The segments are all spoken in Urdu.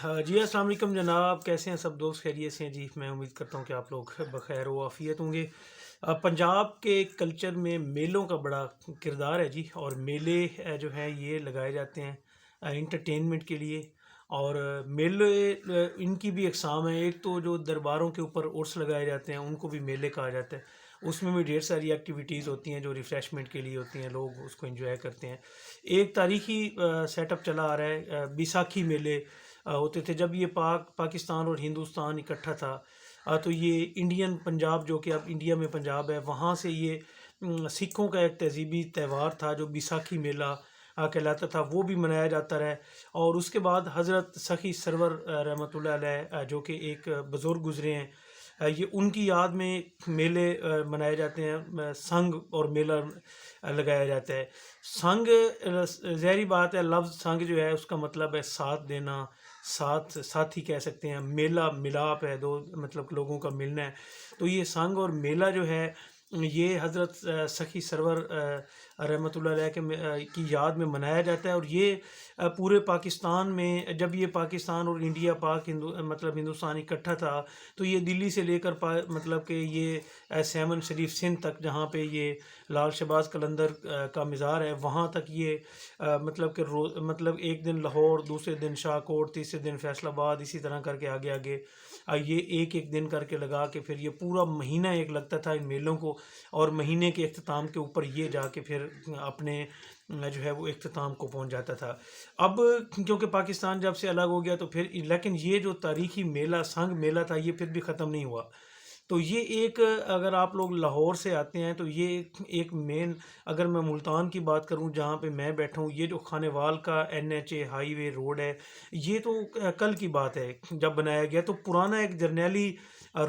جی السلام علیکم جناب، کیسے ہیں سب دوست؟ خیریت سے ہیں جی؟ میں امید کرتا ہوں کہ آپ لوگ بخیر و عافیت ہوں گے۔ پنجاب کے کلچر میں میلوں کا بڑا کردار ہے جی، اور میلے جو ہیں یہ لگائے جاتے ہیں انٹرٹینمنٹ کے لیے۔ اور میلے ان کی بھی اقسام ہیں۔ ایک تو جو درباروں کے اوپر عرس لگائے جاتے ہیں ان کو بھی میلے کہا جاتا ہے۔ اس میں بھی ڈھیر ساری ایکٹیویٹیز ہوتی ہیں جو ریفریشمنٹ کے لیے ہوتی ہیں، لوگ اس کو انجوائے کرتے ہیں۔ ایک تاریخی سیٹ اپ چلا آ رہا ہے، بیساکھی میلے ہوتے تھے جب یہ پاکستان اور ہندوستان اکٹھا تھا۔ تو یہ انڈین پنجاب جو کہ اب انڈیا میں پنجاب ہے، وہاں سے یہ سکھوں کا ایک تہذیبی تہوار تھا جو بیساکھی میلہ کہلاتا تھا، وہ بھی منایا جاتا رہا۔ اور اس کے بعد حضرت سخی سرور رحمۃ اللہ علیہ جو کہ ایک بزرگ گزرے ہیں، یہ ان کی یاد میں میلے منائے جاتے ہیں، سنگ اور میلہ لگایا جاتا ہے۔ سنگ، ظاہری بات ہے، لفظ سنگ جو ہے اس کا مطلب ہے ساتھ دینا، ساتھی کہہ سکتے ہیں۔ میلہ ملاپ ہے، دو مطلب لوگوں کا ملنا ہے۔ تو یہ سنگ اور میلہ جو ہے یہ حضرت سخی سرور رحمۃ اللہ علیہ کی یاد میں منایا جاتا ہے۔ اور یہ پورے پاکستان میں، جب یہ پاکستان اور انڈیا مطلب ہندوستان اکٹھا تھا، تو یہ دلی سے لے کر مطلب کہ یہ سیمن شریف سندھ تک، جہاں پہ یہ لال شہباز قلندر کا مزار ہے، وہاں تک یہ مطلب کہ مطلب ایک دن لاہور، دوسرے دن شاہ کوٹ، تیسرے دن فیصل آباد، اسی طرح کر کے آگے آگے یہ ایک ایک دن کر کے لگا کے پھر یہ پورا مہینہ ایک لگتا تھا ان میلوں کو۔ اور مہینے کے اختتام کے اوپر یہ جا کے پھر اپنے جو ہے وہ اختتام کو پہنچ جاتا تھا۔ اب کیونکہ پاکستان جب سے الگ ہو گیا تو پھر، لیکن یہ جو تاریخی میلہ سنگ میلہ تھا یہ پھر بھی ختم نہیں ہوا۔ تو یہ ایک، اگر آپ لوگ لاہور سے آتے ہیں تو یہ ایک مین، اگر میں ملتان کی بات کروں جہاں پہ میں بیٹھا ہوں، یہ جو خانے وال کا NH ہائی وے روڈ ہے، یہ تو کل کی بات ہے جب بنایا گیا۔ تو پرانا ایک جرنیلی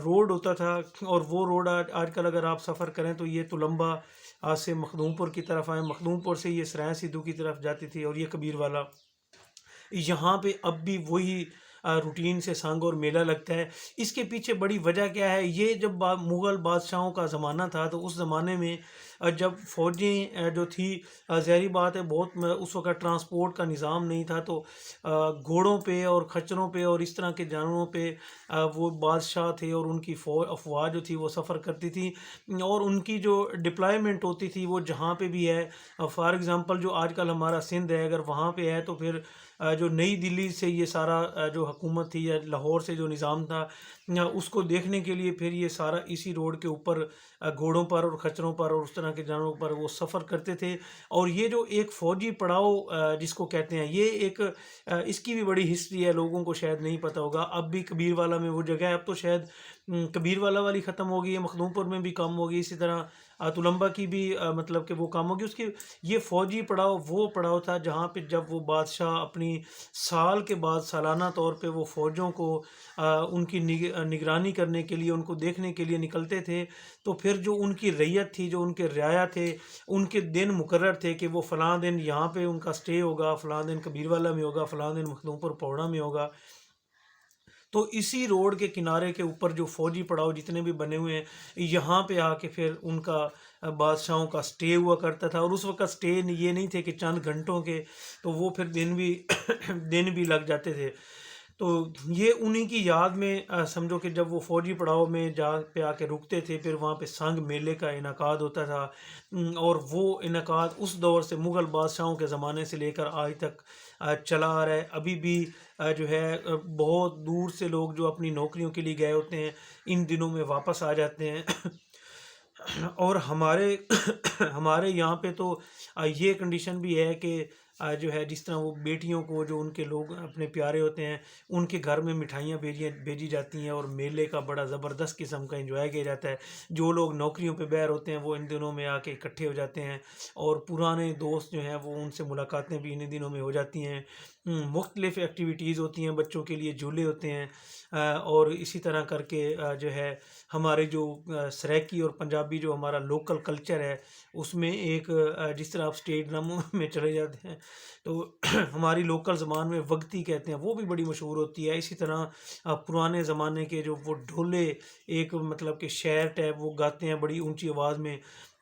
روڈ ہوتا تھا، اور وہ روڈ آج کل اگر آپ سفر کریں تو یہ تلمبہ سے مخدوم پور کی طرف آئیں، مخدوم پور سے یہ سرائیں سدھو کی طرف جاتی تھی، اور یہ کبیر والا یہاں پہ اب بھی وہی روٹین سے سنگ اور میلہ لگتا ہے۔ اس کے پیچھے بڑی وجہ کیا ہے؟ یہ جب مغل بادشاہوں کا زمانہ تھا تو اس زمانے میں جب فوجیں جو تھی، ظاہری بات ہے بہت اس وقت ٹرانسپورٹ کا نظام نہیں تھا، تو گھوڑوں پہ اور کھچروں پہ اور اس طرح کے جانوروں پہ وہ بادشاہ تھے اور ان کی افواج جو تھی وہ سفر کرتی تھی، اور ان کی جو ڈپلائمنٹ ہوتی تھی وہ جہاں پہ بھی ہے، فار ایگزامپل جو آج کل ہمارا سندھ ہے، اگر وہاں پہ ہے تو پھر جو نئی دلی سے یہ سارا جو حکومت تھی یا لاہور سے جو نظام تھا، اس کو دیکھنے کے لیے پھر یہ سارا اسی روڈ کے اوپر گھوڑوں پر اور کھچروں پر اور اس طرح کے جانوروں پر وہ سفر کرتے تھے۔ اور یہ جو ایک فوجی پڑاؤ جس کو کہتے ہیں، یہ ایک اس کی بھی بڑی ہسٹری ہے، لوگوں کو شاید نہیں پتہ ہوگا۔ اب بھی کبیر والا میں وہ جگہ ہے، اب تو شاید کبیر والا والی ختم ہو گئی ہے، مخدوم پور میں بھی کم ہو گئی، اسی طرح تلمبہ کی بھی مطلب کہ وہ کام ہوگی۔ اس کی یہ فوجی پڑاؤ وہ پڑاؤ تھا جہاں پہ جب وہ بادشاہ اپنی سال کے بعد سالانہ طور پہ وہ فوجوں کو ان کی نگرانی کرنے کے لیے، ان کو دیکھنے کے لیے نکلتے تھے، تو پھر جو ان کی رعیت تھی، جو ان کے رعایا تھے، ان کے دن مقرر تھے کہ وہ فلاں دن یہاں پہ ان کا سٹے ہوگا، فلاں دن کبیر والا میں ہوگا، فلاں دن مخدوم پور پوڑا میں ہوگا۔ تو اسی روڈ کے کنارے کے اوپر جو فوجی پڑاؤ جتنے بھی بنے ہوئے ہیں، یہاں پہ آ کے پھر ان کا بادشاہوں کا سٹے ہوا کرتا تھا۔ اور اس وقت سٹے یہ نہیں تھے کہ چند گھنٹوں کے، تو وہ پھر دن بھی دن بھی لگ جاتے تھے۔ تو یہ انہی کی یاد میں سمجھو کہ جب وہ فوجی پڑاؤ میں جا پہ آ کے رکتے تھے، پھر وہاں پہ سنگ میلے کا انعقاد ہوتا تھا۔ اور وہ انعقاد اس دور سے، مغل بادشاہوں کے زمانے سے لے کر آج تک چلا آ رہا ہے۔ ابھی بھی جو ہے بہت دور سے لوگ جو اپنی نوکریوں کے لیے گئے ہوتے ہیں ان دنوں میں واپس آ جاتے ہیں۔ اور ہمارے یہاں پہ تو یہ کنڈیشن بھی ہے کہ جو ہے جس طرح وہ بیٹیوں کو، جو ان کے لوگ اپنے پیارے ہوتے ہیں، ان کے گھر میں مٹھائیاں بھیجی جاتی ہیں، اور میلے کا بڑا زبردست قسم کا انجوائے کیا جاتا ہے۔ جو لوگ نوکریوں پہ باہر ہوتے ہیں وہ ان دنوں میں آ کے اکٹھے ہو جاتے ہیں، اور پرانے دوست جو ہیں وہ ان سے ملاقاتیں بھی ان دنوں میں ہو جاتی ہیں۔ مختلف ایکٹیویٹیز ہوتی ہیں، بچوں کے لیے جھولے ہوتے ہیں، اور اسی طرح کر کے جو ہے ہمارے جو سریکی اور پنجابی جو ہمارا لوکل کلچر ہے، اس میں ایک جس طرح آپ اسٹیٹ ڈراموں میں چلے جاتے ہیں تو ہماری لوکل زبان میں وگتی کہتے ہیں، وہ بھی بڑی مشہور ہوتی ہے۔ اسی طرح پرانے زمانے کے جو وہ ڈھولے ایک مطلب کہ شعر ٹائپ وہ گاتے ہیں بڑی اونچی آواز میں،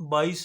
22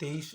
23